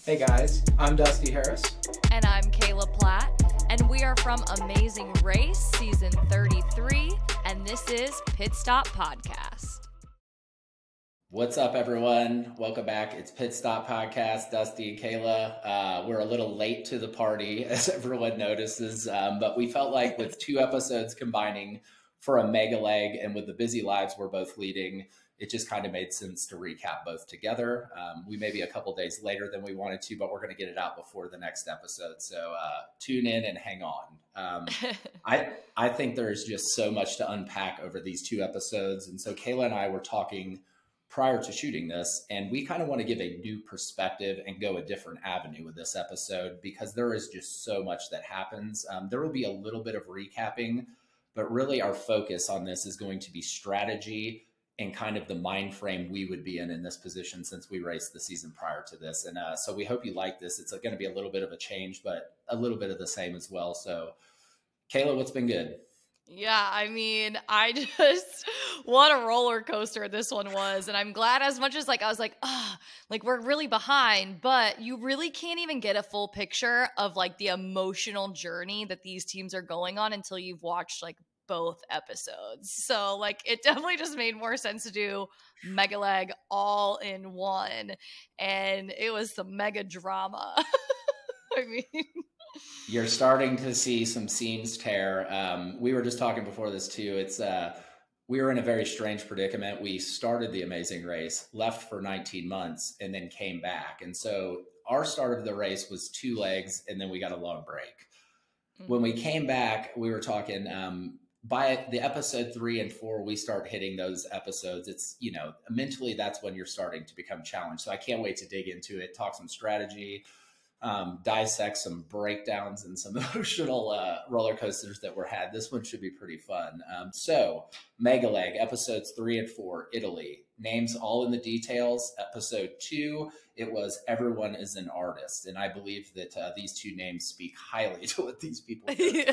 Hey guys, I'm Dusty Harris. And I'm Kayla Platt, and we are from Amazing Race, Season 33, and this is Pit Stop Podcast. What's up, everyone? Welcome back. It's Pit Stop Podcast, Dusty and Kayla. We're a little late to the party, as everyone notices, but we felt like with two episodes combining for a mega leg and with the busy lives we're both leading, it just kind of made sense to recap both together. We may be a couple days later than we wanted to, but we're going to get it out before the next episode. So tune in and hang on. I think there's just so much to unpack over these two episodes. And so Kayla and I were talking prior to shooting this, and we kind of want to give a new perspective and go a different avenue with this episode because there is just so much that happens. There will be a little bit of recapping, but really our focus on this is going to be strategy and kind of the mind frame we would be in this position since we raced the season prior to this. And so we hope you like this. It's going to be a little bit of a change, but a little bit of the same as well. So Kayla, what's been good? Yeah, I mean, what a roller coaster this one was. And I'm glad as much as I was like, we're really behind, but you really can't even get a full picture of the emotional journey that these teams are going on until you've watched both episodes. So it definitely just made more sense to do Mega Leg all in one. And it was some mega drama. I mean, you're starting to see some seams tear. We were just talking before this too. It's we were in a very strange predicament. We started the Amazing Race, left for 19 months, and then came back. And so our start of the race was 2 legs, and then we got a long break. Mm-hmm. When we came back, we were talking by the episode 3 and 4, we start hitting those episodes. It's, mentally, that's when you're starting to become challenged. So I can't wait to dig into it, talk some strategy, dissect some breakdowns and some emotional roller coasters that were had. This one should be pretty fun. So Mega Leg, episodes 3 and 4, Italy. Names all in the details. Episode 2, it was Everyone is an Artist. And I believe that these two names speak highly to what these people do.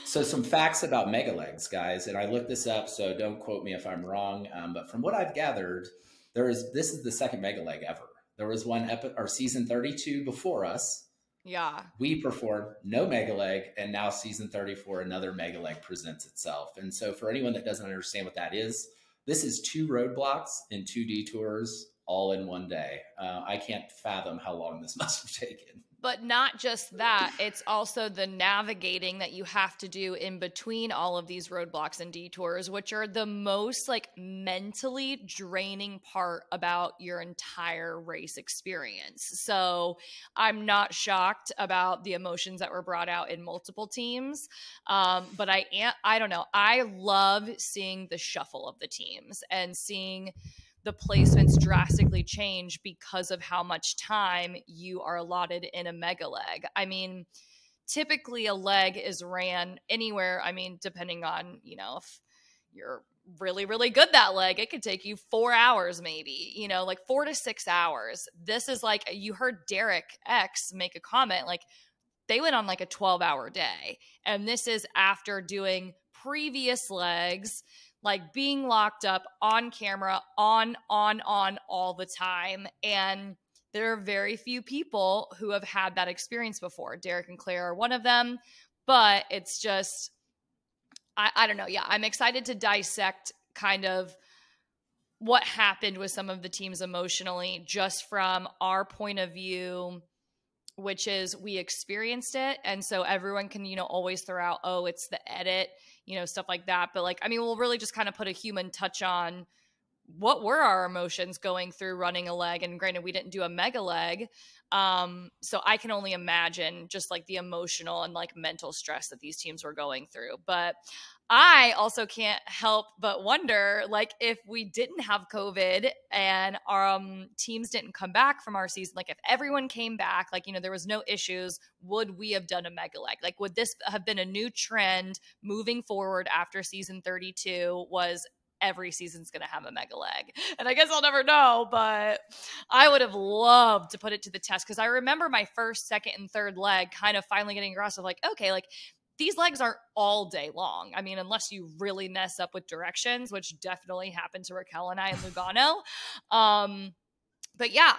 So some facts about Mega Legs, guys. And I looked this up, so don't quote me if I'm wrong. But from what I've gathered, this is the second Mega Leg ever. There was one season 32 before us. Yeah. We performed no Mega Leg, and now season 34, another Mega Leg presents itself. And so for anyone that doesn't understand what that is, this is 2 roadblocks and 2 detours all in one day. I can't fathom how long this must have taken. But not just that, it's also the navigating that you have to do in between all of these roadblocks and detours, which are the most mentally draining part about your entire race experience. So I'm not shocked about the emotions that were brought out in multiple teams. But I don't know. I love seeing the shuffle of the teams and seeing the placements drastically change because of how much time you are allotted in a mega leg. I mean, typically a leg is ran anywhere. I mean, depending on, if you're really, really good that leg, it could take you 4 hours, maybe, 4 to 6 hours. This is you heard Derek X make a comment, they went on a 12-hour day. And this is after doing previous legs, being locked up on camera, on all the time. And there are very few people who have had that experience before. Derek and Claire are one of them, but it's just, I don't know. Yeah, I'm excited to dissect kind of what happened with some of the teams emotionally, just from our point of view, which is we experienced it. And so everyone can, always throw out, oh, it's the edit, stuff like that. But we'll really just kind of put a human touch on what were our emotions going through running a leg. And granted, we didn't do a mega leg. So I can only imagine just the emotional and mental stress that these teams were going through. But I also can't help but wonder, if we didn't have COVID and our teams didn't come back from our season, if everyone came back, there was no issues, would we have done a mega leg? Would this have been a new trend moving forward after season 32 was every season's going to have a mega leg? And I guess I'll never know, but I would have loved to put it to the test because I remember my first, second, and third leg kind of finally getting across of okay, these legs aren't all day long. I mean, unless you really mess up with directions, which definitely happened to Raquel and I in Lugano. But yeah,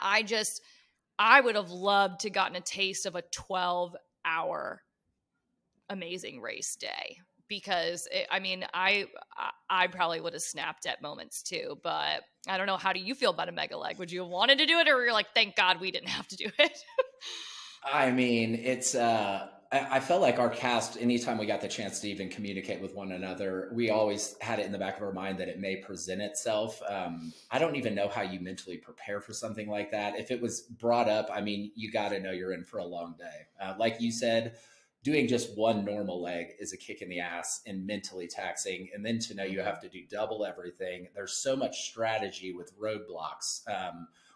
I would have loved to gotten a taste of a 12-hour amazing race day, because I probably would have snapped at moments too, but I don't know. How do you feel about a mega leg? Would you have wanted to do it, or were you like, thank God we didn't have to do it? I mean, it's I felt like our cast, anytime we got the chance to even communicate with one another, we always had it in the back of our mind that it may present itself. I don't even know how you mentally prepare for something like that. If it was brought up, I mean, you got to know you're in for a long day. Like you said, doing just one normal leg is a kick in the ass and mentally taxing. And then to know you have to do double everything. There's so much strategy with roadblocks.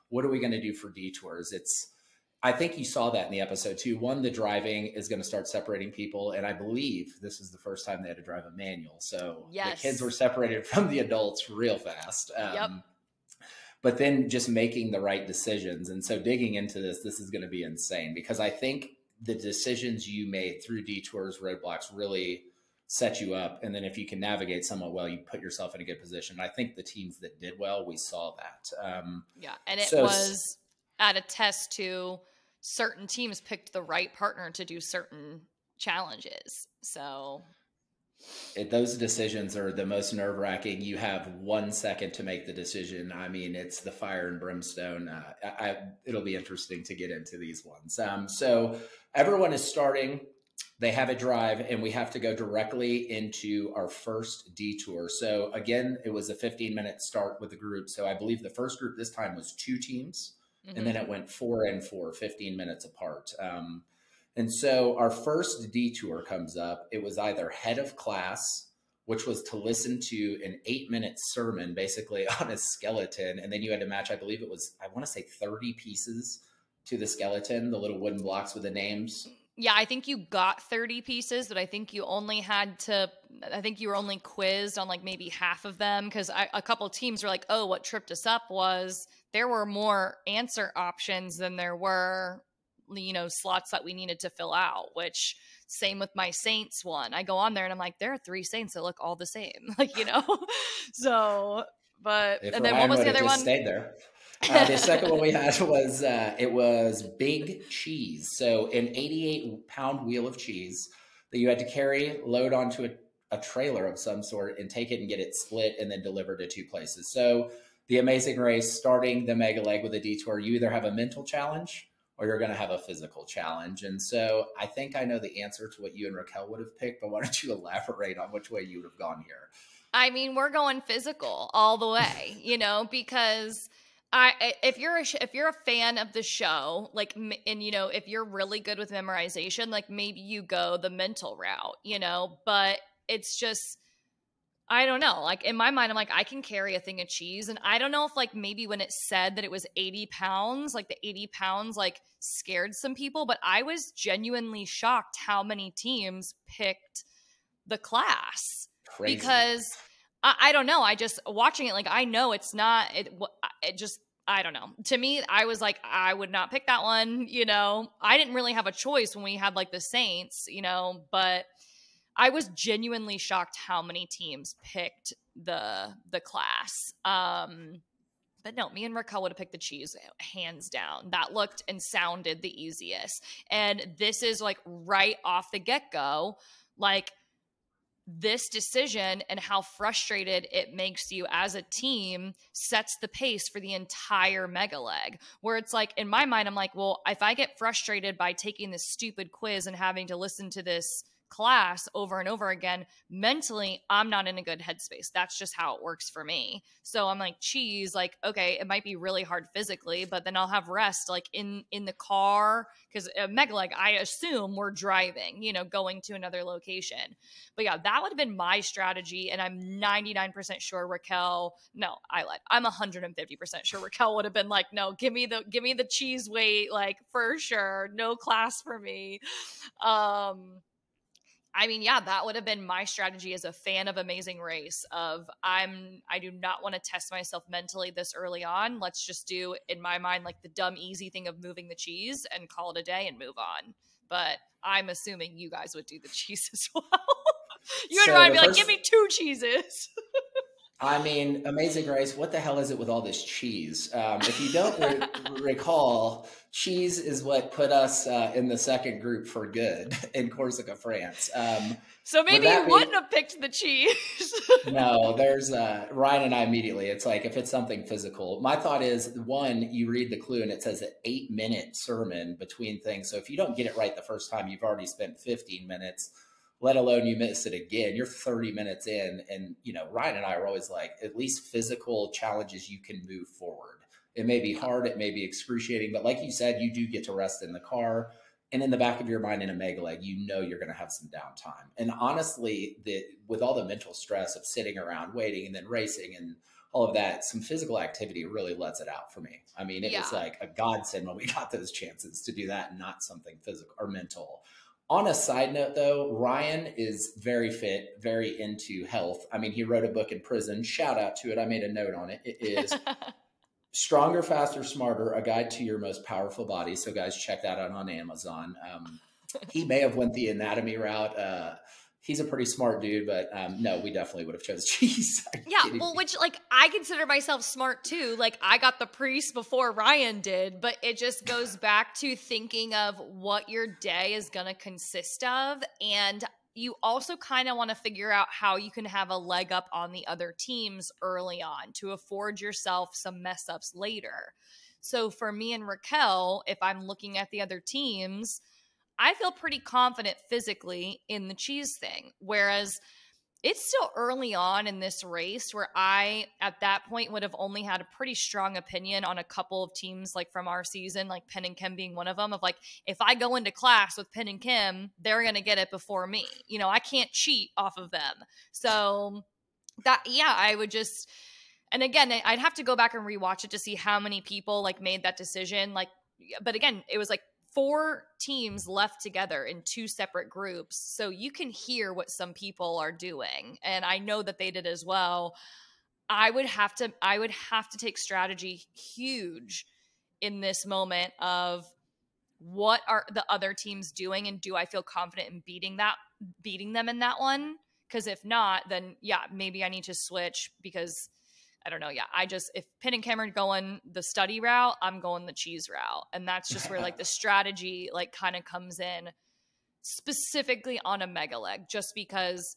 What are we going to do for detours? I think you saw that in the episode too. One, the driving is going to start separating people. And I believe this is the first time they had to drive a manual. So yes, the kids were separated from the adults real fast. Yep. But then just making the right decisions. And so digging into this is going to be insane, because I think the decisions you made through detours, roadblocks really set you up. And then if you can navigate somewhat well, you put yourself in a good position. I think the teams that did well, we saw that. And it was at a test to certain teams picked the right partner to do certain challenges. So those decisions are the most nerve-wracking. You have 1 second to make the decision. I mean, it's the fire and brimstone. It'll be interesting to get into these ones. So everyone is starting. They have a drive, and we have to go directly into our first detour. So again, it was a 15-minute start with the group. So I believe the first group this time was 2 teams. Mm-hmm. And then it went 4 and 4, 15 minutes apart. And so our first detour comes up. It was either head of class, which was to listen to an 8-minute sermon basically on a skeleton. And then you had to match, I believe it was, I want to say 30 pieces to the skeleton, the little wooden blocks with the names. Yeah, I think you got 30 pieces, but I think you were only quizzed on like maybe half of them, because a couple teams were like, oh, what tripped us up was there were more answer options than there were, slots that we needed to fill out, which same with my Saints one. I go on there and I'm like, there are 3 Saints that look all the same, so, but, if and then Ryan what was the other one? Stayed there. The second one we had was, it was big cheese. So an 88-pound wheel of cheese that you had to carry, load onto a trailer of some sort, and take it and get it split and then delivered to 2 places. So the Amazing Race, starting the mega leg with a detour, you either have a mental challenge or you're going to have a physical challenge. And so I think I know the answer to what you and Raquel would have picked, but why don't you elaborate on which way you would have gone here? I mean, we're going physical all the way, because if you're a fan of the show, like, and if you're really good with memorization, like maybe you go the mental route, but it's just, I don't know. Like in my mind, I'm like, I can carry a thing of cheese. And I don't know if like maybe when it said that it was 80 pounds, like the 80 pounds like scared some people, but I was genuinely shocked how many teams picked the class. Crazy. Because I don't know. I just watching it, like, I know it's not, it just, I don't know. To me, I was like, I would not pick that one. I didn't really have a choice when we had like the Saints, but I was genuinely shocked how many teams picked the class. But no, me and Raquel would have picked the cheese hands down. That looked and sounded the easiest. And this is like right off the get-go, like this decision and how frustrated it makes you as a team sets the pace for the entire mega leg, where it's like, in my mind, I'm like, well, if I get frustrated by taking this stupid quiz and having to listen to this class over and over again, mentally, I'm not in a good headspace. That's just how it works for me. So I'm like, cheese, like, okay, it might be really hard physically, but then I'll have rest like in the car, because mega leg, I assume we're driving, going to another location. But yeah, that would have been my strategy. And I'm 99% sure I lied. I'm 150% sure Raquel would have been like, no, give me the cheese weight, like for sure. No class for me. I mean, yeah, that would have been my strategy as a fan of Amazing Race of I do not want to test myself mentally this early on. Let's just do, in my mind, like the dumb, easy thing of moving the cheese and call it a day and move on. But I'm assuming you guys would do the cheese as well. You would be like, give me 2 cheeses. I mean, Amazing Race, what the hell is it with all this cheese? If you don't recall, cheese is what put us in the second group for good in Corsica, France. So maybe you wouldn't have picked the cheese. No, there's Ryan and I immediately. It's like if it's something physical. My thought is one, you read the clue and it says an 8-minute sermon between things. So if you don't get it right the first time, you've already spent 15 minutes, let alone you miss it again. You're 30 minutes in. And, Ryan and I are always like, at least physical challenges, you can move forward. It may be hard, it may be excruciating, but like you said, you do get to rest in the car. And in the back of your mind in a mega leg, you're going to have some downtime. And honestly, with all the mental stress of sitting around waiting and then racing and all of that, some physical activity really lets it out for me. I mean, it was like a godsend when we got those chances to do that and not something physical or mental. On a side note, though, Ryan is very fit, very into health. I mean, he wrote a book in prison. Shout out to it. I made a note on it. It is Stronger, Faster, Smarter, A Guide to Your Most Powerful Body. So guys, check that out on Amazon. He may have went the anatomy route. He's a pretty smart dude, but no, we definitely would have chose cheese. Which I consider myself smart too. Like I got the priest before Ryan did, but it just goes back to thinking of what your day is going to consist of. And you also kind of want to figure out how you can have a leg up on the other teams early on to afford yourself some mess ups later. So for me and Raquel, if I'm looking at the other teams, I feel pretty confident physically in the cheese thing. Whereas it's still early on in this race where I, at that point, would have only had a pretty strong opinion on a couple of teams like from our season, like Penn and Kim being one of them, of like, if I go into class with Penn and Kim, they're going to get it before me. I can't cheat off of them. So I would just, and again, I'd have to go back and rewatch it to see how many people like made that decision. But again, it was like 4 teams left together in 2 separate groups. So you can hear what some people are doing. And I know that they did as well. I would have to take strategy huge in this moment of what are the other teams doing? And do I feel confident in beating them in that one? Because if not, then maybe I need to switch because I don't know. If Penn and Kim are going the study route, I'm going the cheese route. And that's just where like the strategy like kind of comes in specifically on a mega leg, just because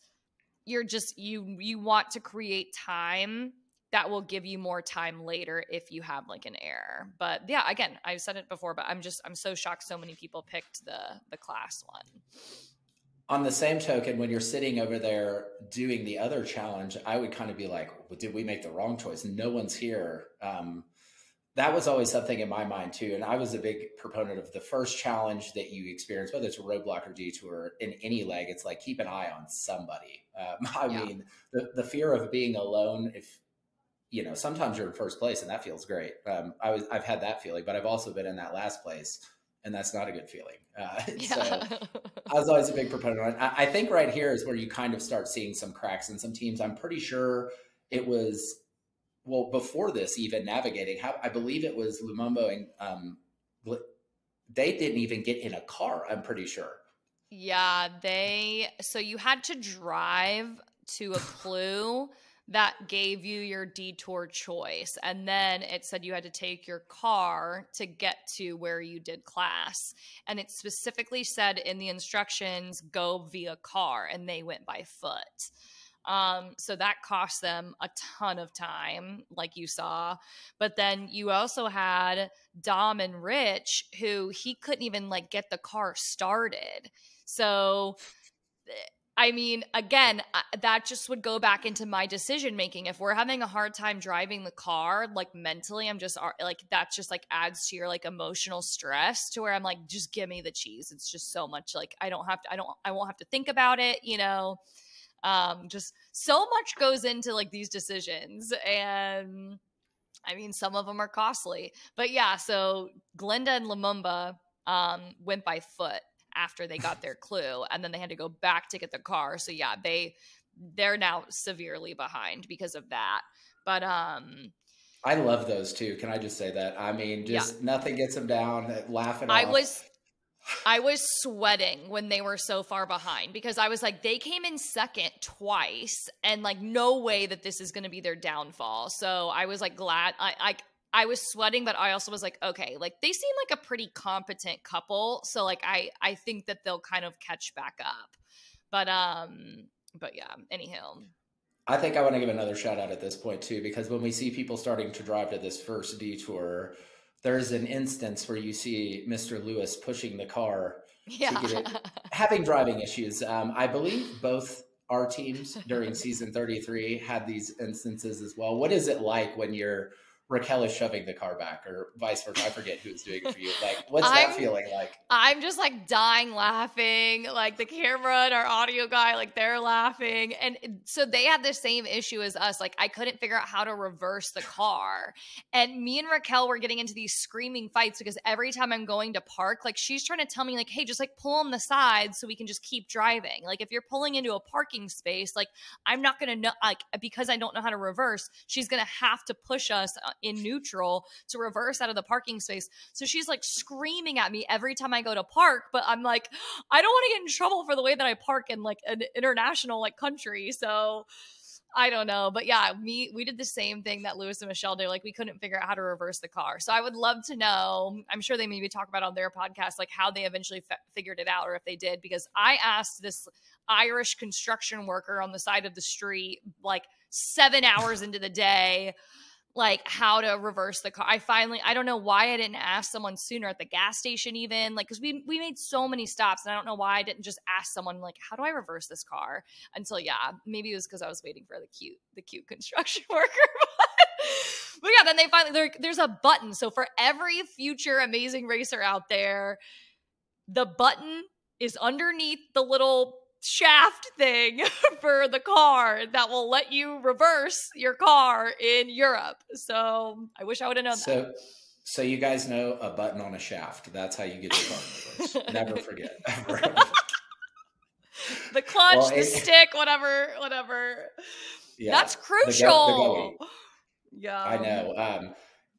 you're just, you want to create time that will give you more time later if you have like an error. But again, I've said it before, but I'm so shocked so many people picked the class one. On the same token, when you're sitting over there doing the other challenge, I would kind of be like, well, did we make the wrong choice? No one's here. That was always something in my mind too. And I was a big proponent of the first challenge that you experience, whether it's a roadblock or detour in any leg, it's like, keep an eye on somebody. I mean, the fear of being alone, if, sometimes you're in first place and that feels great. I've had that feeling, but I've also been in that last place. And that's not a good feeling. So I was always a big proponent on it. I think right here is where you kind of start seeing some cracks in some teams. I'm pretty sure it was, before this even navigating, I believe it was Lumumba and they didn't even get in a car, I'm pretty sure. Yeah, so you had to drive to a clue that gave you your detour choice. And then it said you had to take your car to get to where you did class. And it specifically said in the instructions, go via car, and they went by foot. So that cost them a ton of time, like you saw. But then you also had Dom and Rich, who he couldn't even like get the car started. So I mean, again, that just would go back into my decision making. If we're having a hard time driving the car, like mentally, I'm just like, that just like adds to your like emotional stress to where I'm like, just give me the cheese. It's just so much like I won't have to think about it, just so much goes into like these decisions. And I mean, some of them are costly, but so Glenda and Lumumba went by foot after they got their clue, and then they had to go back to get the car. So they're now severely behind because of that. But I love those too. Can I just say that? I mean, nothing gets them down, laughing off. I was sweating when they were so far behind because I was like, they came in second twice and like, no way that this is going to be their downfall. So I was like glad I was sweating, but I also was like, okay, like they seem like a pretty competent couple. So like, I think that they'll kind of catch back up, but yeah, anyhow. I think I want to give another shout out at this point too, because when we see people starting to drive to this first detour, there's an instance where you see Mr. Lewis pushing the car to get it, having driving issues. I believe both our teams during season 33 had these instances as well. What is it like when Raquel is shoving the car back or vice versa? I forget who's doing it for you. Like, what's that feeling like? I'm just like dying laughing. Like the camera and our audio guy, like they're laughing. And so they had the same issue as us. Like I couldn't figure out how to reverse the car. And me and Raquel were getting into these screaming fights because every time I'm going to park, like she's trying to tell me like, hey, just like pull on the side so we can just keep driving. Like if you're pulling into a parking space, like I'm not going to know, like because I don't know how to reverse, she's going to have to push us in neutral to reverse out of the parking space. So she's like screaming at me every time I go to park, but I'm like, I don't want to get in trouble for the way that I park in like an international like country. So I don't know. But yeah, we did the same thing that Lewis and Michelle did. Like we couldn't figure out how to reverse the car. So I would love to know, I'm sure they maybe talk about on their podcast, like how they eventually figured it out or if they did, because I asked this Irish construction worker on the side of the street, like 7 hours into the day, like how to reverse the car. I don't know why I didn't ask someone sooner at the gas station even, like, cause we made so many stops and I don't know why I didn't just ask someone like, how do I reverse this car? Until maybe it was cause I was waiting for the cute construction worker. But yeah, then they finally, there's a button. So for every future Amazing Racer out there, the button is underneath the little shaft thing for the car that will let you reverse your car in Europe. So I wish I would have known that. So you guys know a button on a shaft. That's how you get your car reversed. Never forget. Ever. The clutch, the stick, whatever. Yeah, that's crucial. Yeah, I know.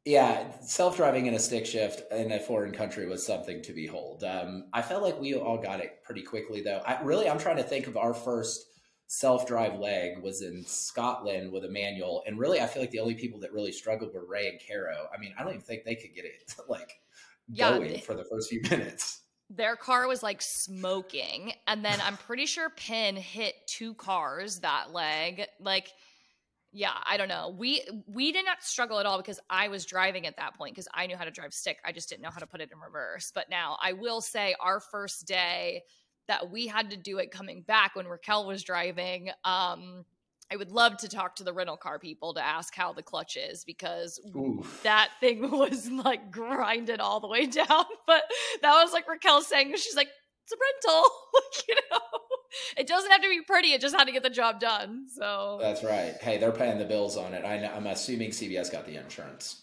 Yeah, self-driving in a stick shift in a foreign country was something to behold. I felt like we all got it pretty quickly, though. I'm trying to think of our first self-drive leg was in Scotland with a manual. And really, I feel like the only people that really struggled were Ray and Caro. I mean, I don't even think they could get it going for the first few minutes. Their car was like smoking. And then I'm pretty sure Penn hit 2 cars that leg. Like, yeah, I don't know. We did not struggle at all because I was driving at that point because I knew how to drive stick. I just didn't know how to put it in reverse. But now I will say our first day that we had to do it coming back when Raquel was driving, I would love to talk to the rental car people to ask how the clutch is because that thing was like grinded all the way down. But that was like Raquel saying, she's like, it's a rental, it doesn't have to be pretty. It just had to get the job done. So that's right. Hey, they're paying the bills on it. I'm assuming CBS got the insurance.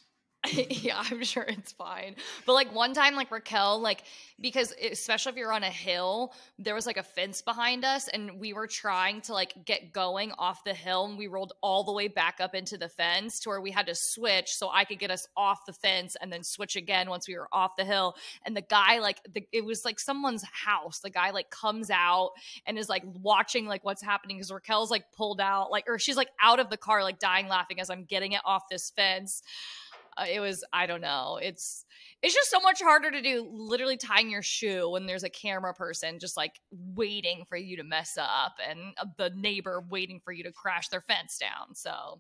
Yeah, I'm sure it's fine. But like one time, like Raquel, like, because especially if you're on a hill, there was like a fence behind us and we were trying to like get going off the hill and we rolled all the way back up into the fence to where we had to switch so I could get us off the fence and then switch again once we were off the hill. And the guy, like, it was like someone's house. The guy like comes out and is like watching like what's happening because Raquel's like pulled out, like, or she's like out of the car, like dying laughing as I'm getting it off this fence. It was, I don't know. It's just so much harder to do literally tying your shoe when there's a camera person just like waiting for you to mess up and the neighbor waiting for you to crash their fence down. So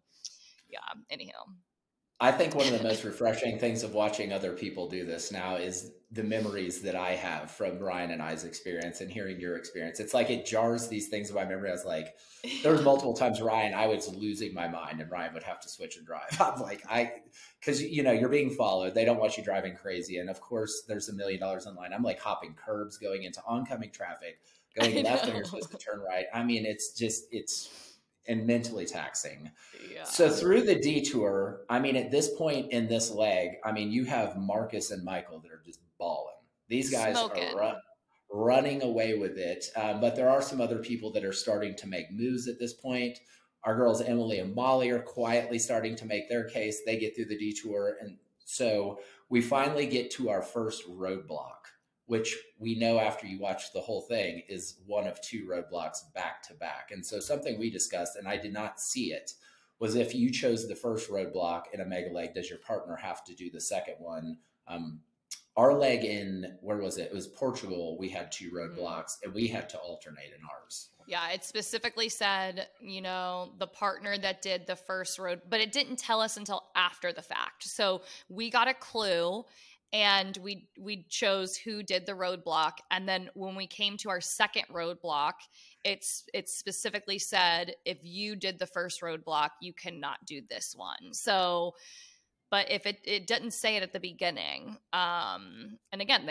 yeah, anyhow. I think one of the most refreshing things of watching other people do this now is the memories that I have from Ryan and I's experience and hearing your experience. It's like it jars these things in my memory. I was like, there was multiple times Ryan, I was losing my mind and Ryan would have to switch and drive. I'm like, because you're being followed. They don't want you driving crazy. And of course there's $1 million in line. I'm like hopping curbs, going into oncoming traffic, going left when you're supposed to turn right. I mean, it's and mentally taxing. Yeah. So through the detour, I mean, at this point in this leg, I mean, you have Marcus and Michael that are just balling. These guys are running away with it. But there are some other people that are starting to make moves at this point. Our girls, Emily and Molly, are quietly starting to make their case. They get through the detour. And so we finally get to our first roadblock. which we know after you watch the whole thing is one of two roadblocks back to back. And so something we discussed, and I did not see it, was if you chose the first roadblock in a mega leg, does your partner have to do the second one? Our leg in, where was it? It was Portugal. We had two roadblocks and we had to alternate in ours. Yeah, it specifically said, the partner that did the first road, but it didn't tell us until after the fact. So we got a clue and we chose who did the roadblock. And then when we came to our second roadblock, it specifically said, if you did the first roadblock, you cannot do this one. So, but if it didn't say it at the beginning, and again,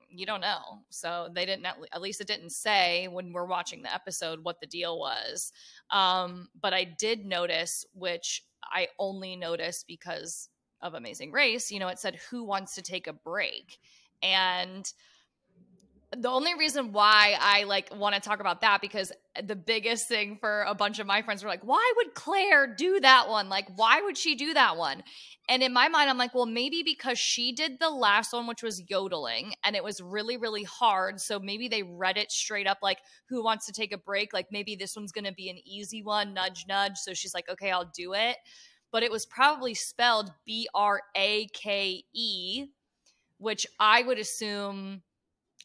you don't know. So they didn't, at least it didn't say when we're watching the episode what the deal was. But I did notice, which I only noticed because of Amazing Race, it said who wants to take a break. And the only reason why I want to talk about that, because the biggest thing for a bunch of my friends were like, why would Claire do that one? Like, why would she do that one? And in my mind, I'm like, well, maybe because she did the last one, which was yodeling, and it was really, really hard. So maybe they read it straight up like, who wants to take a break? Like, maybe this one's going to be an easy one, nudge, nudge. So she's like, okay, I'll do it. But it was probably spelled Brake, which I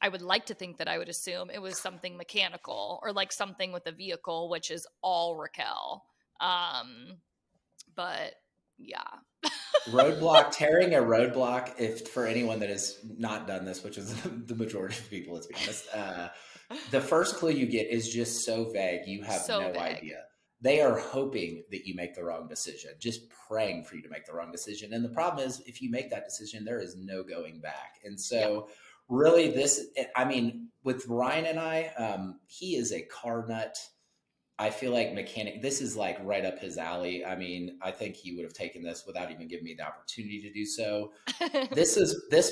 would like to think that I would assume it was something mechanical or like something with a vehicle, which is all Raquel. But yeah. Tearing a roadblock, if for anyone that has not done this, which is the majority of people, let's be honest, the first clue you get is just so vague. You have no idea. They are hoping that you make the wrong decision, just praying for you to make the wrong decision. And the problem is, if you make that decision, there is no going back. And so really with Ryan and I, he is a car nut. I feel like mechanic, this is like right up his alley. I mean, I think he would have taken this without even giving me the opportunity to do so. This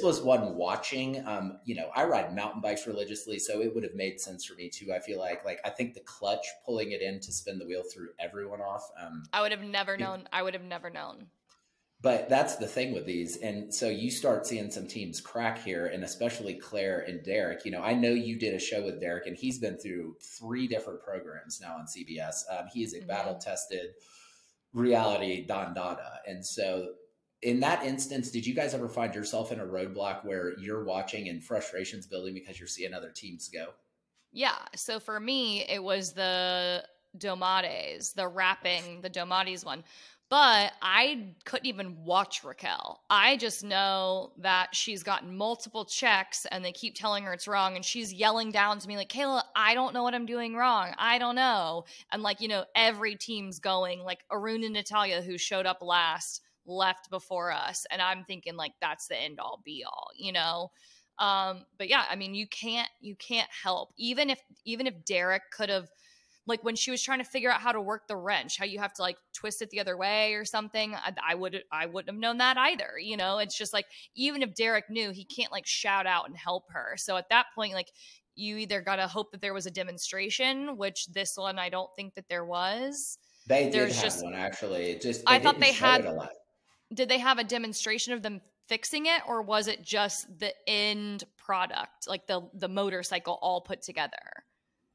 was one watching, I ride mountain bikes religiously, so it would have made sense for me too. I feel like I think the clutch pulling it in to spin the wheel threw everyone off. I would have never known. But that's the thing with these. And so you start seeing some teams crack here, and especially Claire and Derek. I know you did a show with Derek, and he's been through 3 different programs now on CBS. He is a battle-tested reality Don Dada. And so in that instance, did you guys ever find yourself in a roadblock where you're watching and frustration's building because you're seeing other teams go? Yeah. So for me, it was the Domades, the Domades one. But I couldn't even watch Raquel. I just know that she's gotten multiple checks and they keep telling her it's wrong. And she's yelling down to me like, Kayla, I don't know what I'm doing wrong. I don't know. And every team's going, like Arun and Natalia, who showed up last, left before us. And I'm thinking like, that's the end all be all, But yeah, I mean, you can't help. Even if Derek could have, like when she was trying to figure out how to work the wrench, how you have to like twist it the other way or something, I wouldn't have known that either. It's just like, even if Derek knew, he can't like shout out and help her. So at that point, like you either got to hope that there was a demonstration, which this one, I don't think that there was. They did have one actually. I thought they had it a lot. Did they have a demonstration of them fixing it, or was it just the end product, like the motorcycle all put together?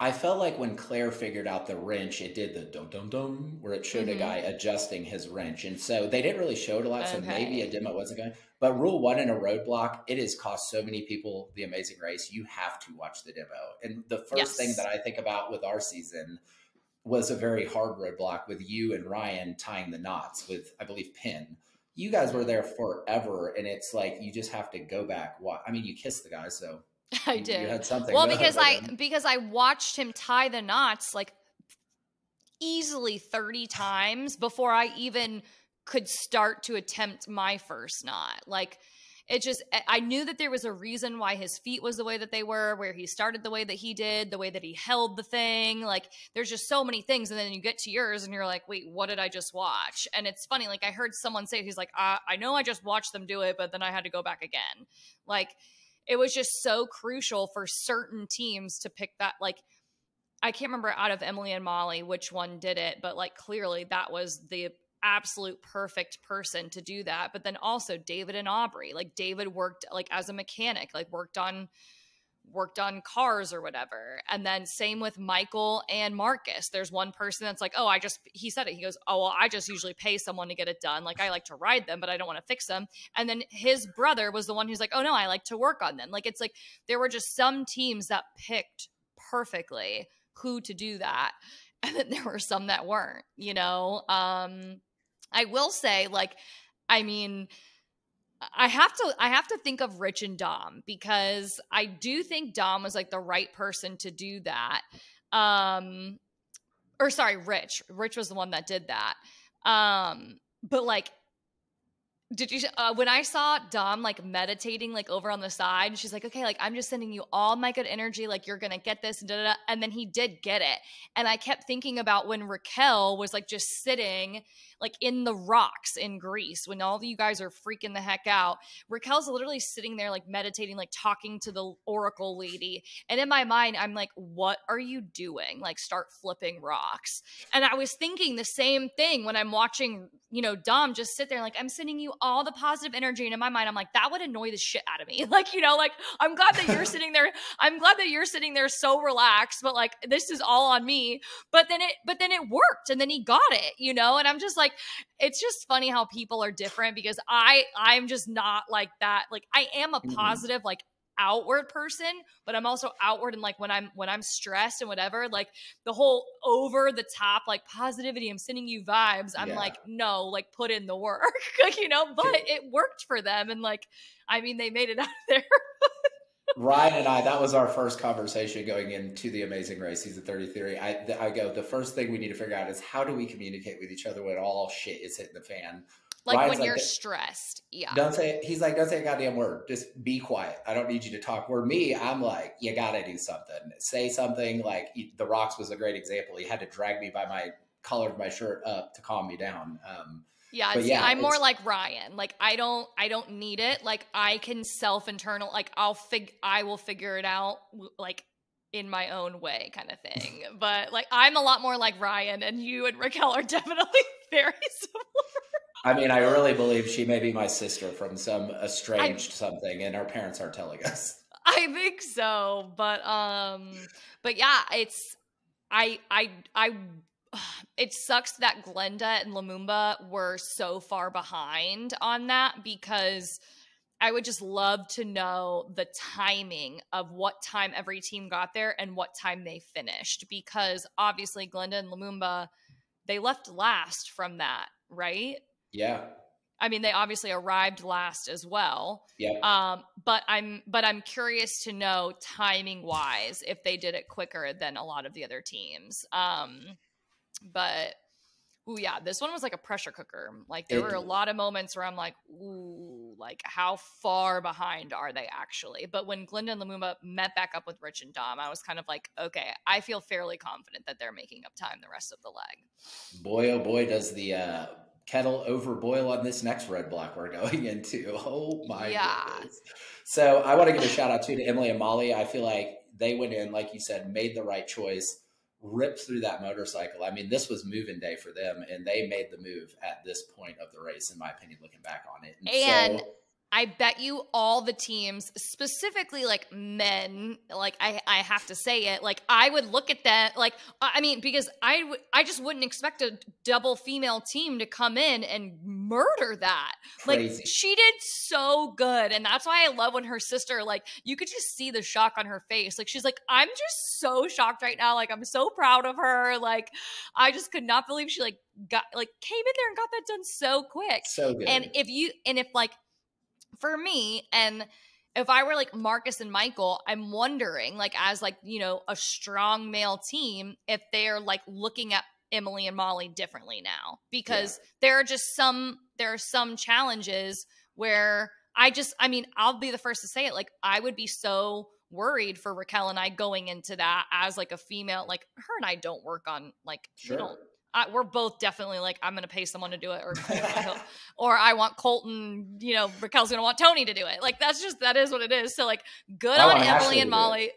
I felt like when Claire figured out the wrench, it did the dum-dum-dum, where it showed a guy adjusting his wrench. And so they didn't really show it a lot, so maybe a demo wasn't going. But rule 1 in a roadblock, it has cost so many people the Amazing Race, you have to watch the demo. And the first thing that I think about with our season was a very hard roadblock with you and Ryan tying the knots with, I believe, Penn. You guys were there forever, and it's like you just have to go back. I mean, you kissed the guy, so... I did. You had something. Well, because I watched him tie the knots like easily 30 times before I even could start to attempt my first knot. Like I knew that there was a reason why his feet was the way that they were, where he started the way that he did, the way that he held the thing. Like there's just so many things. And then you get to yours and you're like, wait, what did I just watch? And it's funny. Like I heard someone say, he's like, I know I just watched them do it, but then I had to go back again. Like, it was just so crucial for certain teams to pick that. Like, I can't remember out of Emily and Molly which one did it, but like clearly that was the absolute perfect person to do that. But then also David and Aubrey, like David worked like as a mechanic, like worked on worked on cars or whatever. And then same with Michael and Marcus. There's one person that's like, oh, he said it. He goes, oh, well, I just usually pay someone to get it done. Like I like to ride them, but I don't want to fix them. And then his brother was the one who's like, oh no, I like to work on them. Like, it's like, there were just some teams that picked perfectly who to do that. And then there were some that weren't, I will say, like, I mean, I have to think of Rich and Dom, because I do think Dom was like the right person to do that. Or sorry, Rich was the one that did that. But like, did you, when I saw Dom like meditating, like over on the side, she's like, okay, like I'm just sending you all my good energy. Like you're going to get this. And then he did get it. And I kept thinking about when Raquel was like just sitting like in the rocks in Greece, when all of you guys are freaking the heck out. Raquel's literally sitting there like meditating, like talking to the oracle lady. And in my mind, I'm like, what are you doing? Like start flipping rocks. And I was thinking the same thing when I'm watching, Dom just sit there like, I'm sending you all the positive energy. And in my mind, I'm like, that would annoy the shit out of me. Like, like I'm glad that you're sitting there. I'm glad that you're sitting there so relaxed, but like, this is all on me. But then it worked, and then he got it, and I'm just like, it's just funny how people are different, because I'm just not like that. Like I am a positive, like outward person, but I'm also outward. And like when I'm stressed and whatever, like the whole over the top, like positivity, I'm sending you vibes. I'm like, no, like put in the work, like, but it worked for them. And like, I mean, they made it out of there. Ryan and I, that was our first conversation going into the Amazing Race season 33. I go, the first thing we need to figure out is how do we communicate with each other when all shit is hitting the fan? Like Ryan's when you're stressed. Yeah. He's like, don't say a goddamn word. Just be quiet. I don't need you to talk. Where me, I'm like, you got to do something. Say something. Like the Rocks was a great example. He had to drag me by my collar of my shirt up to calm me down. I'm more like Ryan. Like I don't need it. Like I can self-internal, like I will figure it out like in my own way kind of thing. But like I'm a lot more like Ryan, and you and Raquel are definitely very similar. I mean, I really believe she may be my sister from some estranged something, and our parents aren't telling us. I think so. But yeah, it sucks that Glenda and Lumumba were so far behind on that, because I would just love to know the timing of what time every team got there and what time they finished, because obviously Glenda and Lumumba, they left last from that, right? Yeah. I mean, they obviously arrived last as well. Yeah. But I'm curious to know timing wise if they did it quicker than a lot of the other teams. But yeah, this one was like a pressure cooker. Like there were a lot of moments where I'm like, ooh, like how far behind are they actually? But when Glenda and Lumumba met back up with Rich and Dom, I was kind of like, okay, I feel fairly confident that they're making up time the rest of the leg. Boy, oh boy, does the kettle overboil on this next red block we're going into. Oh my goodness. So I want to give a shout out to Emily and Molly. I feel like they went in, like you said, made the right choice, ripped through that motorcycle. I mean, this was moving day for them, and they made the move at this point of the race, in my opinion, looking back on it. And I bet you all the teams, specifically like men, like I have to say it, like I would look at that, like, I mean, because I just wouldn't expect a double female team to come in and murder that. Crazy. Like she did so good. And that's why I love when her sister, like you could just see the shock on her face. Like she's like, I'm just so shocked right now. Like I'm so proud of her. Like I just could not believe she like came in there and got that done so quick. So good. And if like, for me, and if I were like Marcus and Michael, I'm wondering, like, as like, you know, a strong male team, if they're like looking at Emily and Molly differently now, because there are some challenges where I mean, I'll be the first to say it. Like, I would be so worried for Raquel and I going into that as like a female, like her and I don't work on like, we're both definitely like, I'm going to pay someone to do it, or or I want Colton, you know, Raquel's going to want Tony to do it. Like, that is what it is. So like, good on Emily and Molly.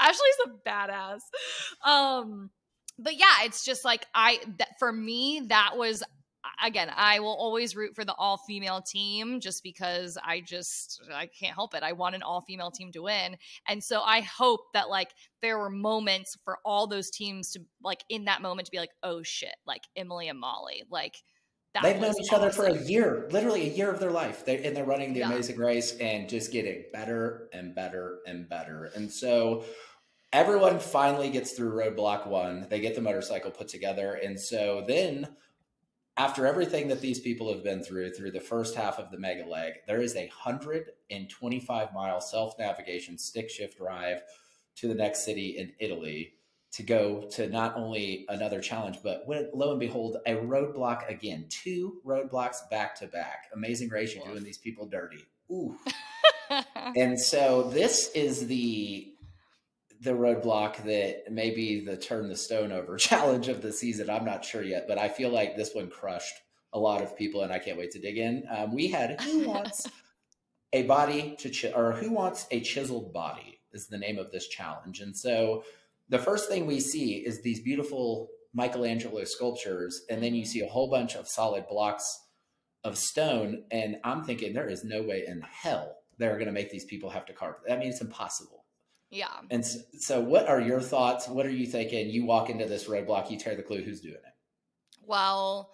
Ashley's a badass. But yeah, it's just like, for me, that was, again, I will always root for the all-female team just because I can't help it. I want an all-female team to win. And so I hope that like there were moments for all those teams to like in that moment to be like, oh shit, like Emily and Molly, like they've known each other for a year, literally a year of their life. They're running the Amazing Race and just getting better and better and better. And so everyone finally gets through roadblock 1. They get the motorcycle put together. And so then after everything that these people have been through the first half of the mega leg, there is a 125-mile self-navigation stick shift drive to the next city in Italy to go to not only another challenge, but lo and behold, a roadblock again, 2 roadblocks back to back. Amazing Race, you're doing these people dirty. Ooh. And so this is the roadblock that may be the turn the stone over challenge of the season. I'm not sure yet, but I feel like this one crushed a lot of people, and I can't wait to dig in. We had who wants a body to or who wants a chiseled body is the name of this challenge. And so the first thing we see is these beautiful Michelangelo sculptures, and then you see a whole bunch of solid blocks of stone. And I'm thinking there is no way in hell they're going to make these people have to carve. I mean, it's impossible. Yeah. And so what are your thoughts? What are you thinking? You walk into this roadblock, you tear the clue, who's doing it? Well,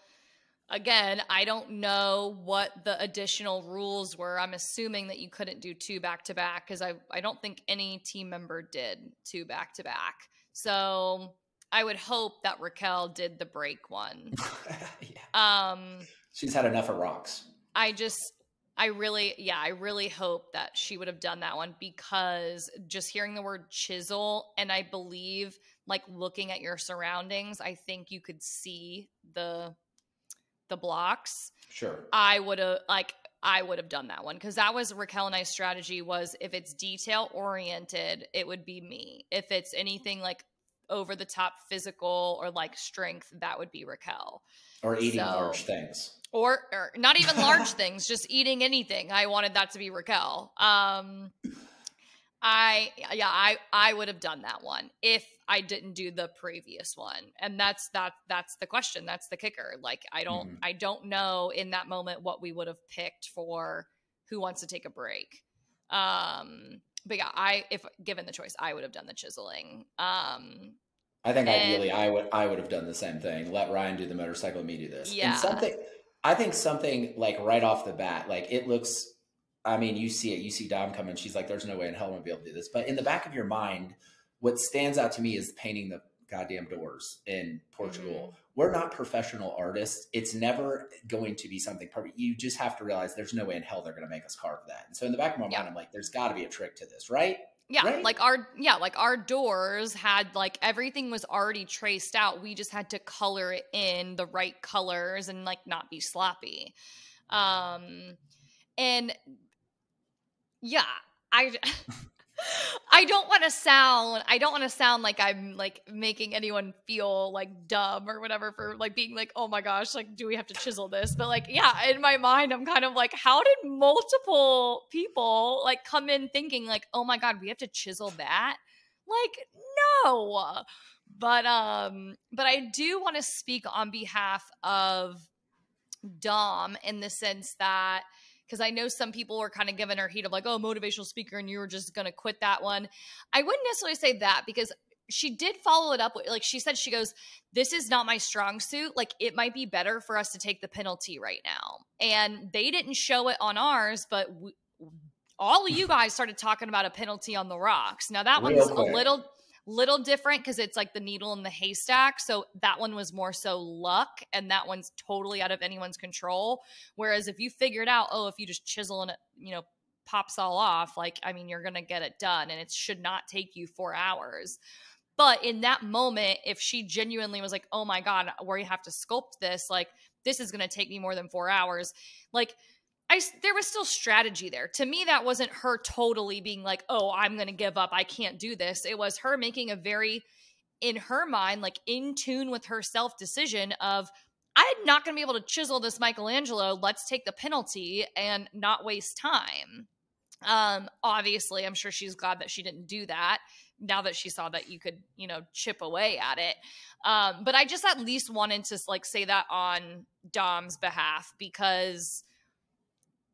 again, I don't know what the additional rules were. I'm assuming that you couldn't do 2 back-to-back because I don't think any team member did 2 back-to-back. So I would hope that Raquel did the break one. Yeah. She's had enough of rocks. I really hope that she would have done that one because just hearing the word chisel, and I believe like looking at your surroundings, I think you could see the blocks. Sure. I would have done that one because that was Raquel and I's strategy was if it's detail oriented, it would be me. If it's anything like over the top physical or like strength, that would be Raquel. Or eating large things. Or not even large things, just eating anything. I wanted that to be Raquel. I would have done that one if I didn't do the previous one. And that's the question. That's the kicker. Like I don't know in that moment what we would have picked for who wants to take a break. But yeah, if given the choice, I would have done the chiseling. I think ideally I would have done the same thing. Let Ryan do the motorcycle and me do this. Yeah. And I think something like right off the bat, like it looks, I mean, you see it, you see Dom coming. She's like, there's no way in hell I'm gonna be able to do this. But in the back of your mind, what stands out to me is painting the goddamn doors in Portugal. Mm-hmm. We're not professional artists. It's never going to be something perfect. You just have to realize there's no way in hell they're going to make us carve that. And so in the back of my mind, I'm like, there's got to be a trick to this, right? Yeah, right? like our doors had like everything was already traced out. We just had to color it in the right colors and like not be sloppy. And yeah, I don't want to sound like I'm like making anyone feel like dumb or whatever for like being like, oh my gosh, like, do we have to chisel this? But like, yeah, in my mind, I'm kind of like, how did multiple people like come in thinking like, oh my God, we have to chisel that? Like, no. But I do want to speak on behalf of Dom in the sense that, because I know some people were kind of giving her heat of like, oh, motivational speaker, and you were just going to quit that one. I wouldn't necessarily say that because she did follow it up with, like she said, she goes, this is not my strong suit. Like it might be better for us to take the penalty right now. And they didn't show it on ours, but all of you guys started talking about a penalty on the rocks. Now that one's a little different because it's like the needle in the haystack. So that one was more so luck, and that one's totally out of anyone's control. Whereas if you figured out, oh, if you just chisel and it, you know, pops all off, like, I mean, you're going to get it done and it should not take you 4 hours. But in that moment, if she genuinely was like, oh my God, where you have to sculpt this, like, this is going to take me more than 4 hours. Like, there was still strategy there. To me, that wasn't her totally being like, oh, I'm going to give up. I can't do this. It was her making a very, in her mind, like in tune with herself decision of, I'm not going to be able to chisel this Michelangelo. Let's take the penalty and not waste time. Obviously, I'm sure she's glad that she didn't do that now that she saw that you could, chip away at it. But I just at least wanted to like say that on Dom's behalf, because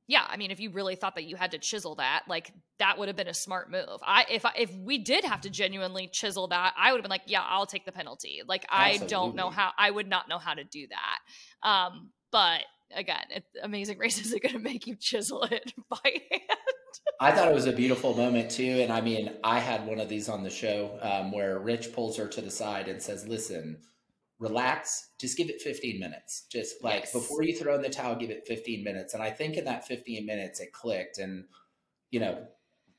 yeah, I mean, if you really thought that you had to chisel that, like that would have been a smart move. If we did have to genuinely chisel that, I would have been like, yeah, I'll take the penalty. Like, Absolutely. I don't know how, I would not know how to do that. But again, Amazing Race isn't going to make you chisel it by hand. I thought it was a beautiful moment too. And I mean, I had one of these on the show where Rich pulls her to the side and says, listen, relax, just give it 15 minutes. Just like before you throw in the towel, give it 15 minutes. And I think in that 15 minutes it clicked. And,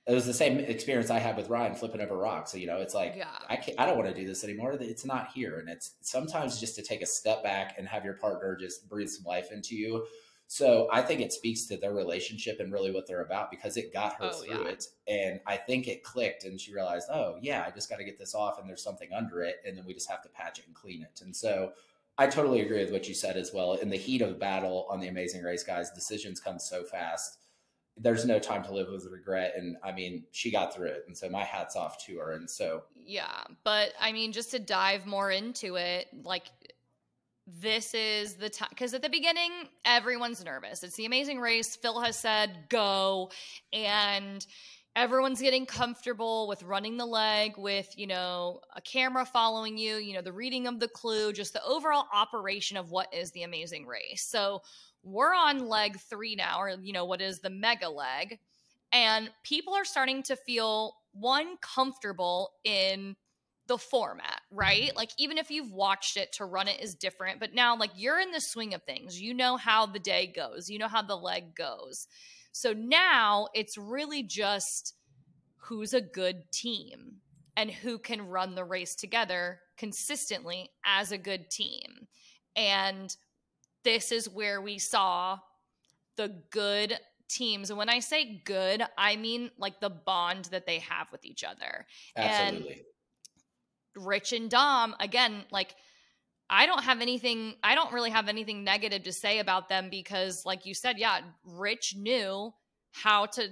it was the same experience I had with Ryan flipping over rocks. So, it's like, I don't want to do this anymore. It's not here. And it's sometimes just to take a step back and have your partner just breathe some life into you. So I think it speaks to their relationship and really what they're about, because it got her through it. And I think it clicked and she realized, oh yeah, I just got to get this off and there's something under it. And then we just have to patch it and clean it. And so I totally agree with what you said as well. In the heat of battle on the Amazing Race, guys, decisions come so fast. There's no time to live with regret. And I mean, she got through it. And so my hat's off to her. And so, yeah, but I mean, just to dive more into it, like, this is the time, because at the beginning, everyone's nervous. It's the Amazing Race. Phil has said, go. And everyone's getting comfortable with running the leg with, a camera following you, the reading of the clue, just the overall operation of what is the Amazing Race. So we're on leg 3 now, or, what is the mega leg. And people are starting to feel, one, comfortable in the format, right? Like, even if you've watched it, to run it is different, but now like you're in the swing of things, how the day goes, how the leg goes. So now it's really just who's a good team and who can run the race together consistently as a good team. And this is where we saw the good teams. And when I say good, I mean like the bond that they have with each other. Absolutely. And Rich and Dom, again, like, I don't really have anything negative to say about them, because like you said, yeah, Rich knew how to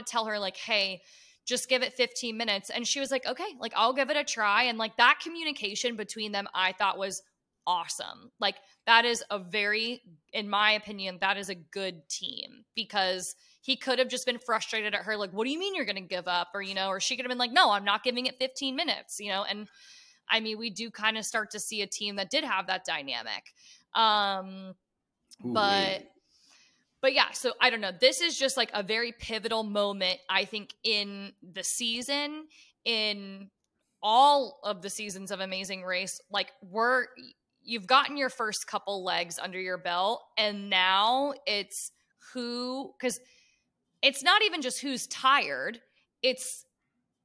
tell her, like, hey, just give it 15 minutes. And she was like, okay, like, I'll give it a try. And like that communication between them, I thought was awesome. Like, that is in my opinion, that is a good team, because he could have just been frustrated at her, like, what do you mean you're going to give up? Or, or she could have been like, no, I'm not giving it 15 minutes, and I mean, we do kind of start to see a team that did have that dynamic. But yeah, so I don't know. This is just like a very pivotal moment, I think, in the season, in all of the seasons of Amazing Race. Like, you've gotten your first couple legs under your belt, and now it's because it's not even just who's tired. It's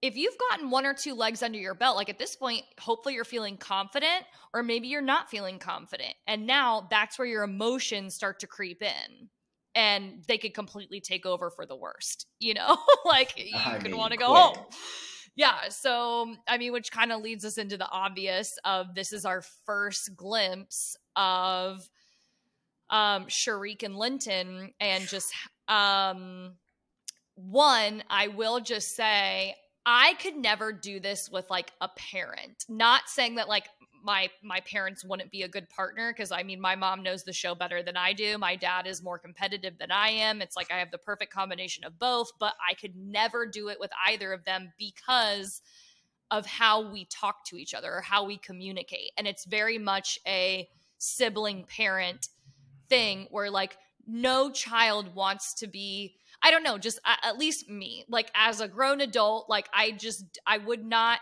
if you've gotten 1 or 2 legs under your belt, like at this point, hopefully you're feeling confident, or maybe you're not feeling confident. And now that's where your emotions start to creep in, and they could completely take over for the worst, like you could want to go home. Yeah. So, I mean, which kind of leads us into the obvious of, this is our first glimpse of Shariq and Linton. And just, one, I will just say, I could never do this with like a parent. Not saying that like my parents wouldn't be a good partner, because I mean, my mom knows the show better than I do. My dad is more competitive than I am. It's like I have the perfect combination of both, but I could never do it with either of them because of how we talk to each other or how we communicate. And it's very much a sibling parent thing where like no child wants to be, I don't know, just at least me, like as a grown adult, like I would not,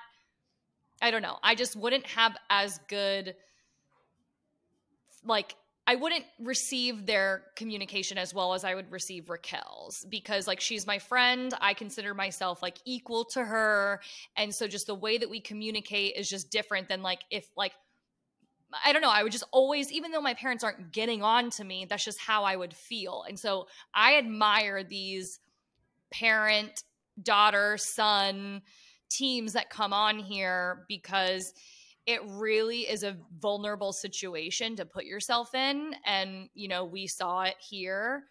I don't know, I just wouldn't have as good, like I wouldn't receive their communication as well as I would receive Raquel's, because like she's my friend. I consider myself like equal to her. And so just the way that we communicate is just different than like if like, I don't know, I would just always, even though my parents aren't getting on to me, that's just how I would feel. And so I admire these parent, daughter, son teams that come on here, because it really is a vulnerable situation to put yourself in. And, we saw it here.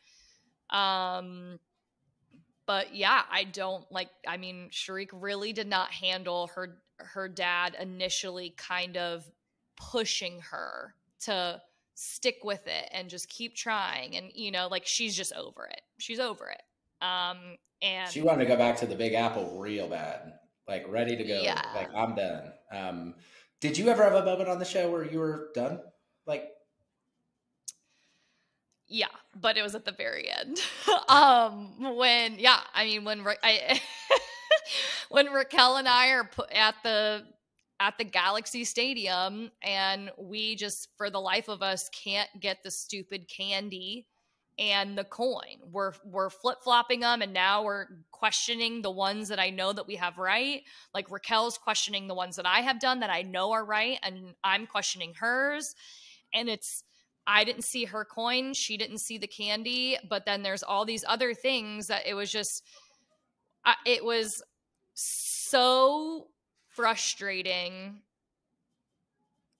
But yeah, I don't like, I mean, Sharik really did not handle her dad initially kind of pushing her to stick with it and just keep trying. And, you know, like she's just over it. She's over it. And She wanted to go back to the Big Apple real bad, like ready to go. yeah. Like, I'm done. Did you ever have a moment on the show where you were done? Like, Yeah, but it was at the very end. When, yeah, I mean, when when Raquel and I are put at the Galaxy Stadium, and we just, for the life of us, can't get the stupid candy and the coin. We're flip-flopping them, and now we're questioning the ones that I know that we have right. Like Raquel's questioning the ones that I have done that I know are right, and I'm questioning hers. And it's, I didn't see her coin, she didn't see the candy, but then there's all these other things that it was just, it was so frustrating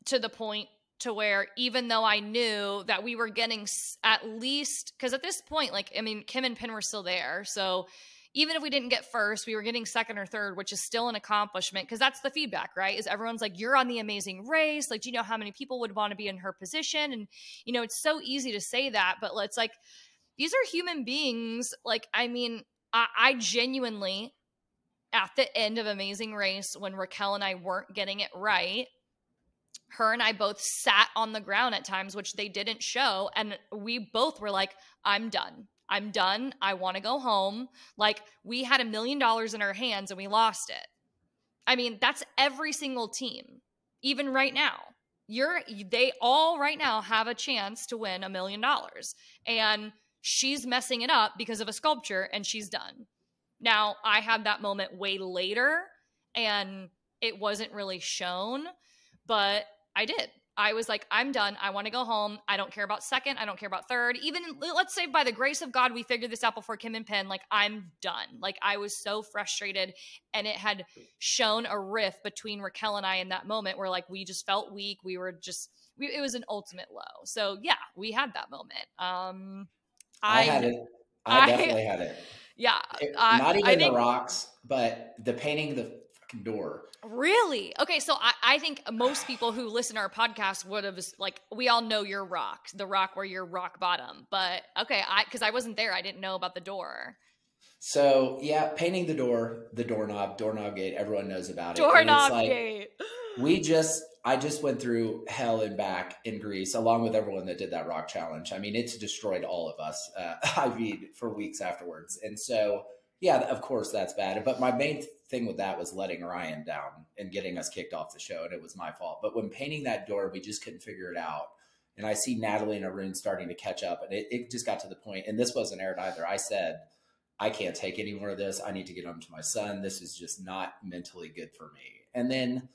to the point to where even though I knew that we were getting at least, because at this point, like, I mean, Kim and Pin were still there. So even if we didn't get first, we were getting second or third, which is still an accomplishment, because that's the feedback, right? Is everyone's like, you're on The Amazing Race. Like, do you know how many people would want to be in her position? And, you know, it's so easy to say that, but it's like, these are human beings. Like, I mean, I genuinely, at the end of Amazing Race, when Raquel and I weren't getting it right, her and I both sat on the ground at times, which they didn't show. And we both were like, I'm done. I'm done. I want to go home. Like, we had $1 million in our hands and we lost it. I mean, that's every single team. Even right now, they all right now have a chance to win $1 million. And she's messing it up because of a sculpture, and she's done. Now, I had that moment way later, and it wasn't really shown, but I did. I was like, I'm done. I want to go home. I don't care about second. I don't care about third. Even, let's say by the grace of God, we figured this out before Kim and Penn. Like, I'm done. Like, I was so frustrated, and it had shown a rift between Raquel and I in that moment where, like, we just felt weak. We were just, it was an ultimate low. So yeah, we had that moment. I had it. I definitely had it. Yeah. Not even the rocks, but the painting the fucking door. Really? Okay, so I think most people who listen to our podcast would have, like, we all know your rock, the rock where you're rock bottom. But okay, because I wasn't there, I didn't know about the door. So yeah, painting the door, the doorknob gate, everyone knows about it. Doorknob gate. I just went through hell and back in Greece, along with everyone that did that rock challenge. I mean, it's destroyed all of us. I mean, for weeks afterwards. And so, yeah, of course that's bad. But my main thing with that was letting Ryan down and getting us kicked off the show, and it was my fault. But when painting that door, we just couldn't figure it out. And I see Natalie and Arun starting to catch up, and it just got to the point, and this wasn't aired either. I said, I can't take any more of this. I need to get home to my son. This is just not mentally good for me. And then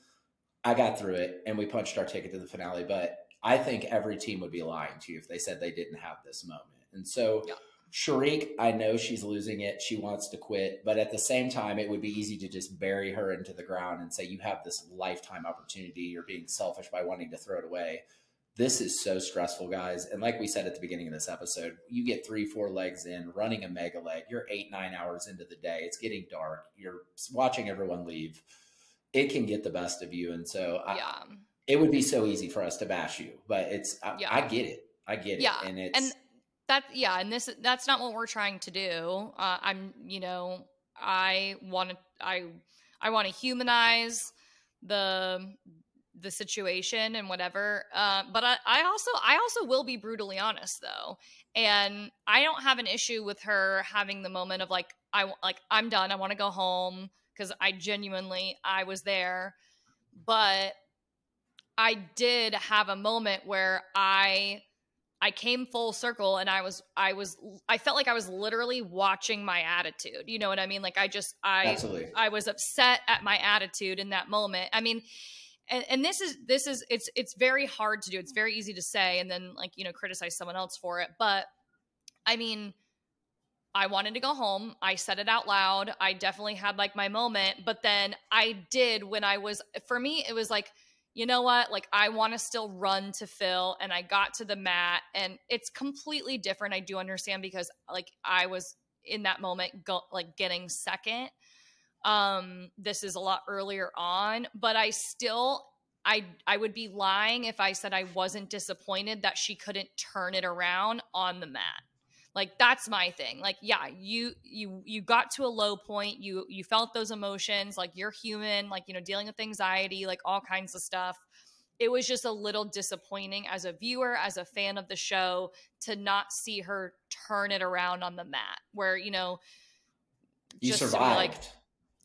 I got through it, and we punched our ticket to the finale. But I think every team would be lying to you if they said they didn't have this moment. And so yeah. Sharik, I know she's losing it. She wants to quit. But at the same time, it would be easy to just bury her into the ground and say, you have this lifetime opportunity. You're being selfish by wanting to throw it away. This is so stressful, guys. And like we said at the beginning of this episode, you get 3-4 legs in, running a mega leg. You're 8-9 hours into the day. It's getting dark. You're watching everyone leave. It can get the best of you. And so it would be so easy for us to bash you, but I get it. I get it. Yeah. And it's, and that's not what we're trying to do. I want to humanize the situation and whatever. But I also will be brutally honest though. And I don't have an issue with her having the moment of I'm done. I want to go home. Because I was there, but I did have a moment where I came full circle, and I felt like I was literally watching my attitude. You know what I mean? Like Absolutely. I was upset at my attitude in that moment. I mean, and this is it's very hard to do. It's very easy to say and then criticize someone else for it. But I mean, I wanted to go home. I said it out loud. I definitely had my moment, but then I did for me, it was like, you know what? I want to still run to Phil, and I got to the mat, and it's completely different. I do understand because I was in that moment getting second. This is a lot earlier on, but I would be lying if I said I wasn't disappointed that she couldn't turn it around on the mat. Like, that's my thing. Like, yeah, you got to a low point. You felt those emotions. Like, you're human, like, dealing with anxiety, like all kinds of stuff. It was just a little disappointing as a viewer, as a fan of the show, to not see her turn it around on the mat where, you just survived.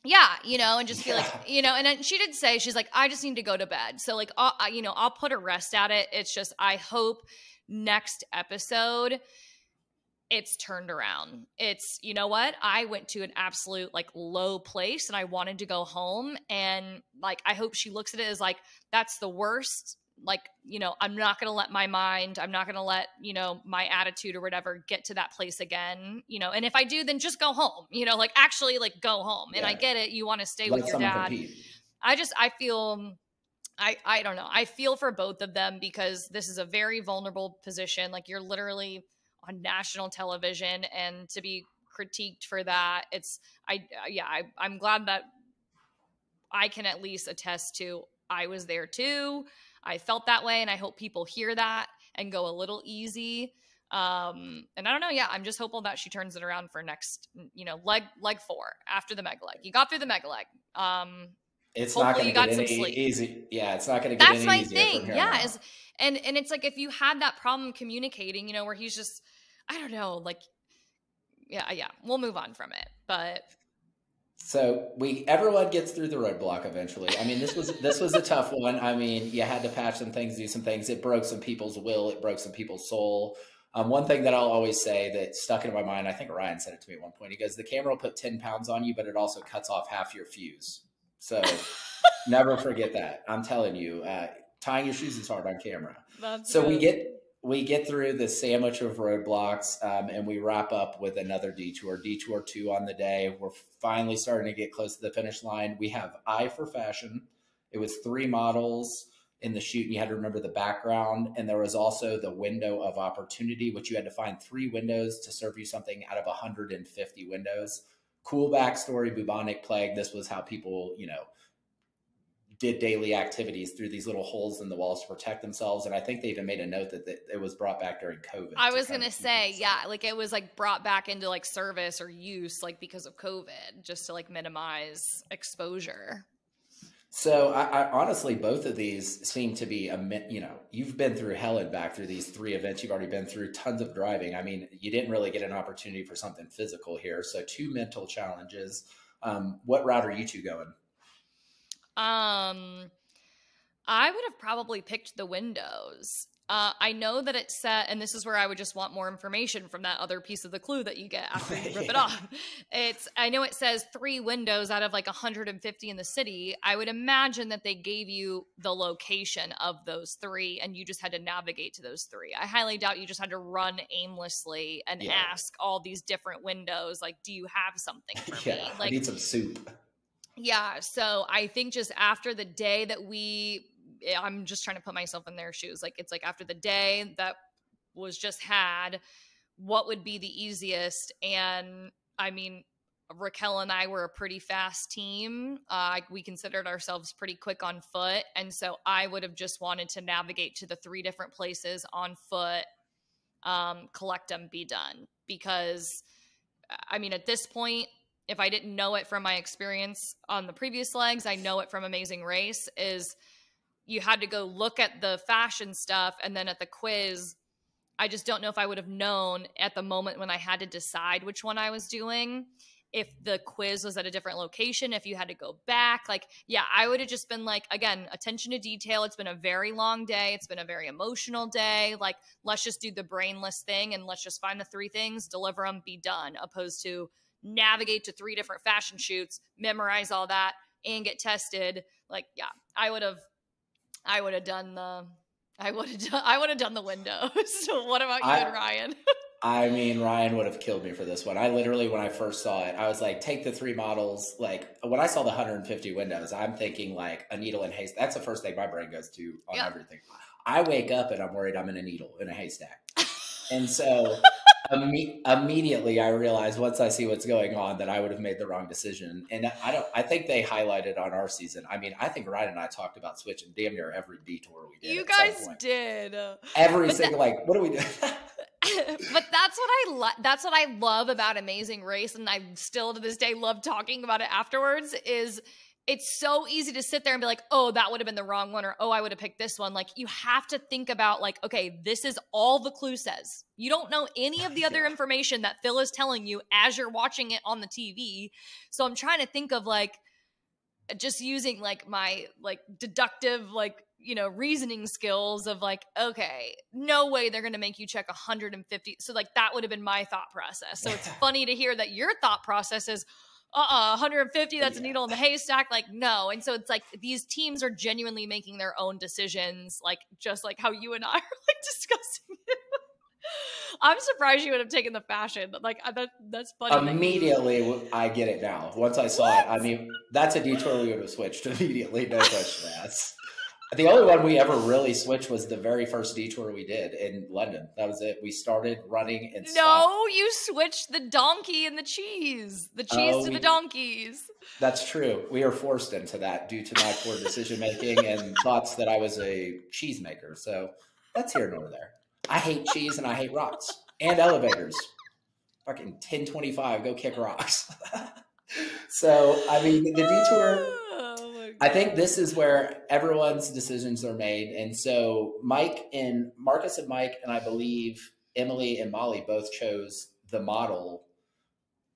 And just be like, and then she did say, she's like, I just need to go to bed. So like, I'll put a rest at it. It's just, I hope next episode it's turned around. It's, you know what? I went to an absolute like low place and I wanted to go home. And like, I hope she looks at it as like, that's the worst. Like, I'm not going to let my mind, I'm not going to let, my attitude or whatever get to that place again, and if I do, then just go home, like actually like go home. And I get it. You want to stay with your dad. Compete. I feel, I don't know. I feel for both of them because this is a very vulnerable position. Like, you're literally on national television, and to be critiqued for that, I'm glad that I can at least attest to, I was there too. I felt that way, and I hope people hear that and go a little easy. And I don't know. Yeah, I'm just hopeful that she turns it around for next, leg 4 after the mega leg. You got through the mega leg. It's not going to get any easy. Yeah, it's not going to get any easier. That's my thing. Yeah, and it's like, if you had that problem communicating, where he's just, I don't know, like, yeah, we'll move on from it. But so everyone gets through the roadblock eventually. I mean, this was a tough one. I mean, you had to patch some things, do some things. It broke some people's will. It broke some people's soul. One thing that I'll always say that stuck in my mind, I think Ryan said it to me at one point. He goes, the camera will put 10 pounds on you, but it also cuts off half your fuse. So never forget that. I'm telling you, tying your shoes is hard on camera. We get through the sandwich of roadblocks, and we wrap up with another detour 2 on the day. We're finally starting to get close to the finish line. We have Eye for Fashion. It was 3 models in the shoot, and you had to remember the background. And there was also the window of opportunity, which you had to find 3 windows to serve you something out of 150 windows. Cool backstory, bubonic plague. This was how people, did daily activities through these little holes in the walls to protect themselves. And I think they even made a note that it was brought back during COVID. I was going to say, yeah, like it was like brought back into like service or use, like because of COVID, just to like minimize exposure. So I honestly, both of these seem to be, you've been through hell and back through these 3 events. You've already been through tons of driving. I mean, you didn't really get an opportunity for something physical here. So 2 mental challenges. What route are you 2 going? I would have probably picked the windows. I know that it said, and this is where I would just want more information from that other piece of the clue that you get after you rip it off. I know it says 3 windows out of like 150 in the city. I would imagine that they gave you the location of those 3 and you just had to navigate to those 3. I highly doubt you just had to run aimlessly and ask all these different windows, like, do you have something for me? Like, I need some soup. Yeah. So I think just after the day that I'm just trying to put myself in their shoes. Like, it's like after the day that was just had, what would be the easiest? And I mean, Raquel and I were a pretty fast team. We considered ourselves pretty quick on foot. And so I would have just wanted to navigate to the 3 different places on foot, collect them, be done. Because I mean, at this point, if I didn't know it from my experience on the previous legs, I know it from Amazing Race, is you had to go look at the fashion stuff. And then at the quiz, I just don't know if I would have known at the moment when I had to decide which one I was doing, if the quiz was at a different location, if you had to go back. Like, yeah, I would have just been like, again, attention to detail. It's been a very long day. It's been a very emotional day. Like, let's just do the brainless thing and let's just find the 3 things, deliver them, be done, opposed to navigate to 3 different fashion shoots, memorize all that, and get tested. Like, yeah, I would have done the windows. So what about you and Ryan? I mean, Ryan would have killed me for this one. I literally, when I first saw it, I was like, take the 3 models. Like, when I saw the 150 windows, I'm thinking like a needle in haystack. That's the first thing my brain goes to on everything. I wake up and I'm worried I'm in a needle in a haystack. And so Immediately I realized once I see what's going on that I would have made the wrong decision. And I think they highlighted on our season. I mean, I think Ryan and I talked about switching damn near every detour we did. You guys did. Every single, like, what do we do? But that's what I love about Amazing Race, and I still to this day love talking about it afterwards, is it's so easy to sit there and be like, oh, that would have been the wrong one, or oh, I would have picked this one. Like, you have to think about, like, okay, this is all the clue says. You don't know any of the other information that Phil is telling you as you're watching it on the TV. So I'm trying to think of, like, just using, like, my, like, deductive, like, you know, reasoning skills of, like, okay, no way they're going to make you check 150. So, like, that would have been my thought process. So it's funny to hear that your thought process is, 150, that's a needle in the haystack. Like, no. And so it's like these teams are genuinely making their own decisions, like, just like how you and I are, like, discussing it. I'm surprised you would have taken the fashion. Like, that's funny. Immediately, I get it now. Once I saw it, I mean, that's a detour we would have switched immediately. No question asked. The only one we ever really switched was the very first detour we did in London. That was it. We started running and stopped. No, you switched the donkey and the cheese. The cheese to the donkeys. That's true. We were forced into that due to my poor decision-making and thoughts that I was a cheesemaker. So that's here nor there. I hate cheese and I hate rocks and elevators. Fucking 1025, go kick rocks. So, I mean, the detour... I think this is where everyone's decisions are made. And so Marcus and Mike, and I believe Emily and Molly both chose the model,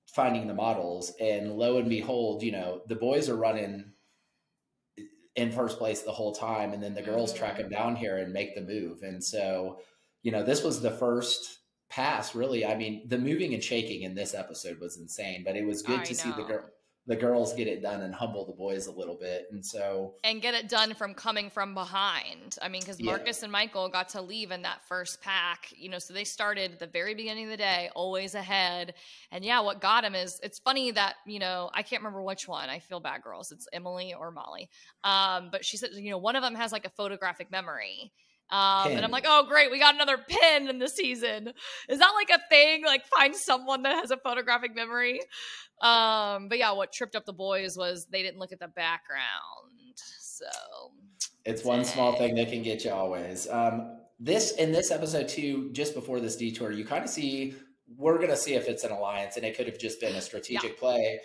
finding the models. And lo and behold, you know, the boys are running in first place the whole time. And then the girls track them down here and make the move. And so, you know, this was the first pass, really. I mean, the moving and shaking in this episode was insane, but it was good to see the girls get it done and humble the boys a little bit. And get it done from coming from behind. I mean, because Marcus and Michael got to leave in that first pack, you know, so they started at the very beginning of the day, always ahead. And yeah, what got him is, it's funny that, you know, I can't remember which one. I feel bad, girls. It's Emily or Molly. But she said, you know, one of them has like a photographic memory. And I'm like, oh, great, we got another pin in the season. Is that like a thing? Like, find someone that has a photographic memory? But yeah, what tripped up the boys was they didn't look at the background. So it's one small thing that can get you always. In this episode too, just before this detour, you kind of see, we're going to see if it's an alliance, and it could have just been a strategic play.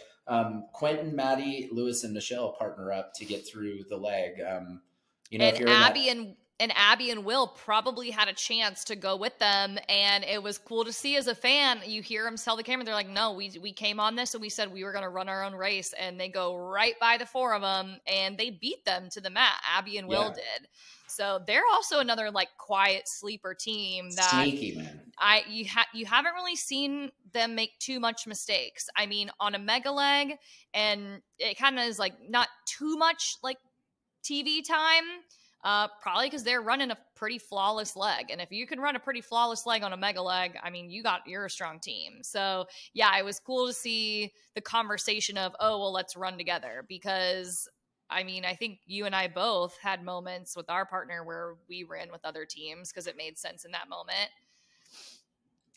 Quentin, Maddie, Lewis, and Michelle partner up to get through the leg. You know, and if you're Abby and Will probably had a chance to go with them, and it was cool to see as a fan. You hear them tell the camera, they're like, no, we came on this and we said we were going to run our own race, and they go right by the four of them and they beat them to the mat. Abby and Will did. So they're also another, like, quiet sleeper team that sneaky, man. You haven't really seen them make too much mistakes. I mean, on a mega leg, and it kind of is like not too much like TV time. Probably because they're running a pretty flawless leg. And if you can run a pretty flawless leg on a mega leg, I mean, you're a strong team. So yeah, it was cool to see the conversation of, oh, well, let's run together. Because I mean, I think you and I both had moments with our partner where we ran with other teams because it made sense in that moment.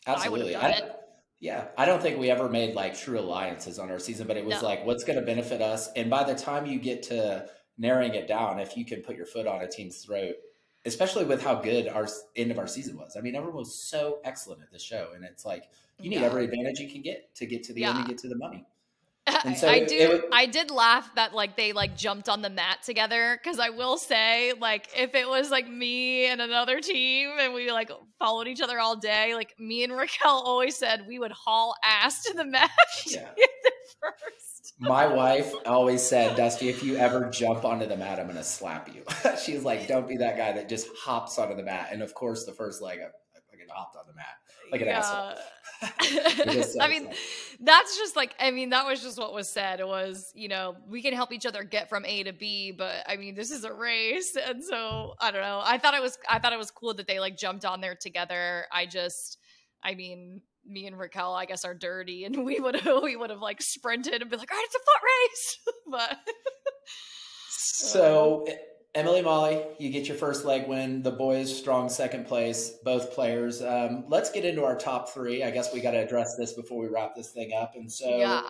Absolutely. I don't think we ever made like true alliances on our season, but it was like, what's going to benefit us? And by the time you get to narrowing it down, if you can put your foot on a team's throat, especially with how good our end of our season was. I mean, everyone was so excellent at the show, and it's like you need every advantage you can get to the end and get to the money. And so I did laugh that like they like jumped on the mat together, because I will say, like, if it was like me and another team and we like followed each other all day, like me and Raquel always said we would haul ass to the mat first. My wife always said, Dusty, if you ever jump onto the mat, I'm going to slap you. She's like, don't be that guy that just hops onto the mat. And of course, the first leg, I fucking hopped on the mat like an asshole. I mean, that's just like, I mean, that was just what was said. It was, you know, we can help each other get from A to B, but I mean, this is a race. And so I don't know. I thought it was cool that they like jumped on there together. I mean, me and Raquel, I guess, are dirty, and we would have like sprinted and be like, all right, it's a foot race. But so Emily, Molly, you get your first leg win. The boys strong second place, both players. Let's get into our top three. I guess we got to address this before we wrap this thing up. And so Yeah.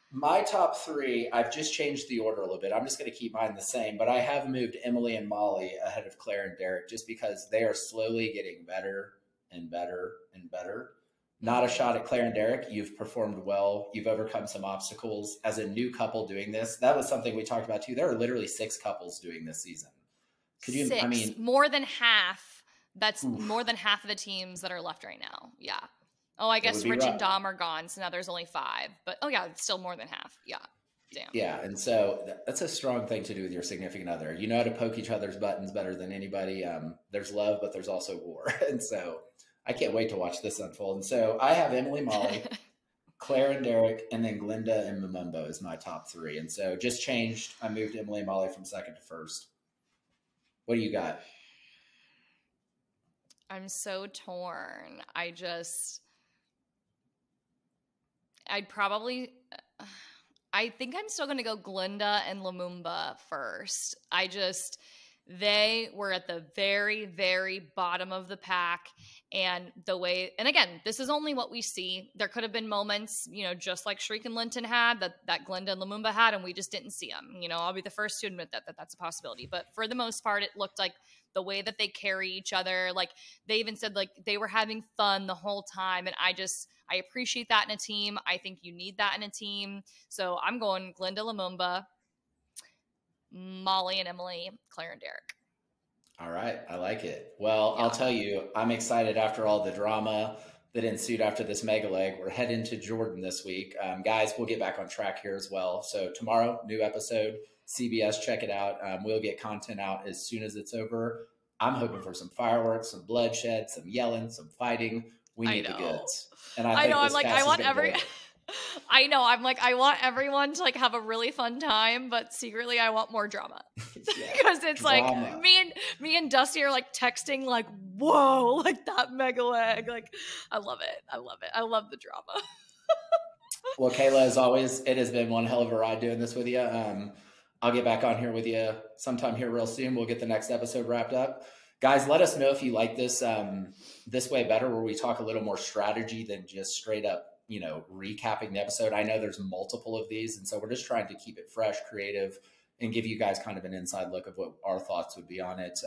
my top three, I've just changed the order a little bit. I'm just going to keep mine the same, but I have moved Emily and Molly ahead of Claire and Derek just because they are slowly getting better and better and better. Not a shot at Claire and Derek. You've performed well. You've overcome some obstacles. As a new couple doing this, that was something we talked about too. There are literally 6 couples doing this season. Could you? 6. I mean, more than half. That's oof. more than half of the teams that are left right now. Yeah. Oh, I guess would be Rich and rough. Dom are gone, so now there's only 5. But oh yeah, it's still more than half. Yeah. Damn. Yeah, and so that's a strong thing to do with your significant other. You know how to poke each other's buttons better than anybody. There's love, but there's also war, and so I can't wait to watch this unfold. And so I have Emily, Molly, Claire and Derek, and then Glinda and Mumumbo is my top 3. And so just changed. I moved Emily and Molly from second to first. What do you got? I'm so torn. I'd I think I'm still going to go Glinda and Lumumba first. They were at the very, very bottom of the pack. And again, this is only what we see. There could have been moments, just like Shriek and Linton had, that Glinda and Lumumba had, and we just didn't see them. I'll be the first to admit that's a possibility. But for the most part, it looked like the way that they carry each other, like they even said like they were having fun the whole time. And I appreciate that in a team. I think you need that in a team. So I'm going Glinda, Lumumba, Molly and Emily, Claire and Derek. All right. I like it. Well, Yeah. I'll tell you, I'm excited after all the drama that ensued after this mega leg. We're heading to Jordan this week. Guys, we'll get back on track here as well. So tomorrow, new episode, CBS, check it out. We'll get content out as soon as it's over. I'm hoping for some fireworks, some bloodshed, some yelling, some fighting. We need the goods. And I know. I'm like, I want everyone to like have a really fun time, but secretly I want more drama. Yeah, because it's drama. like me and Dusty are like texting like, whoa, like that mega leg. Like I love it. I love the drama. Well, Kayla, as always, it has been one hell of a ride doing this with you. I'll get back on here with you sometime here real soon. We'll get the next episode wrapped up. Guys, let us know if you like this way better, where we talk a little more strategy than just straight up, recapping the episode. I know there's multiple of these, and so we're just trying to keep it fresh, creative, and give you guys kind of an inside look of what our thoughts would be on it.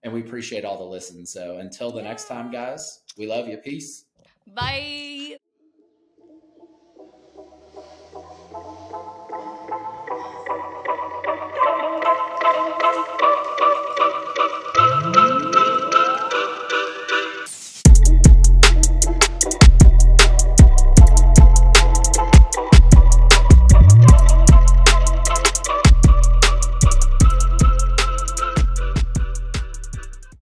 And we appreciate all the listens. So until the next time, guys, we love you. Peace. Bye.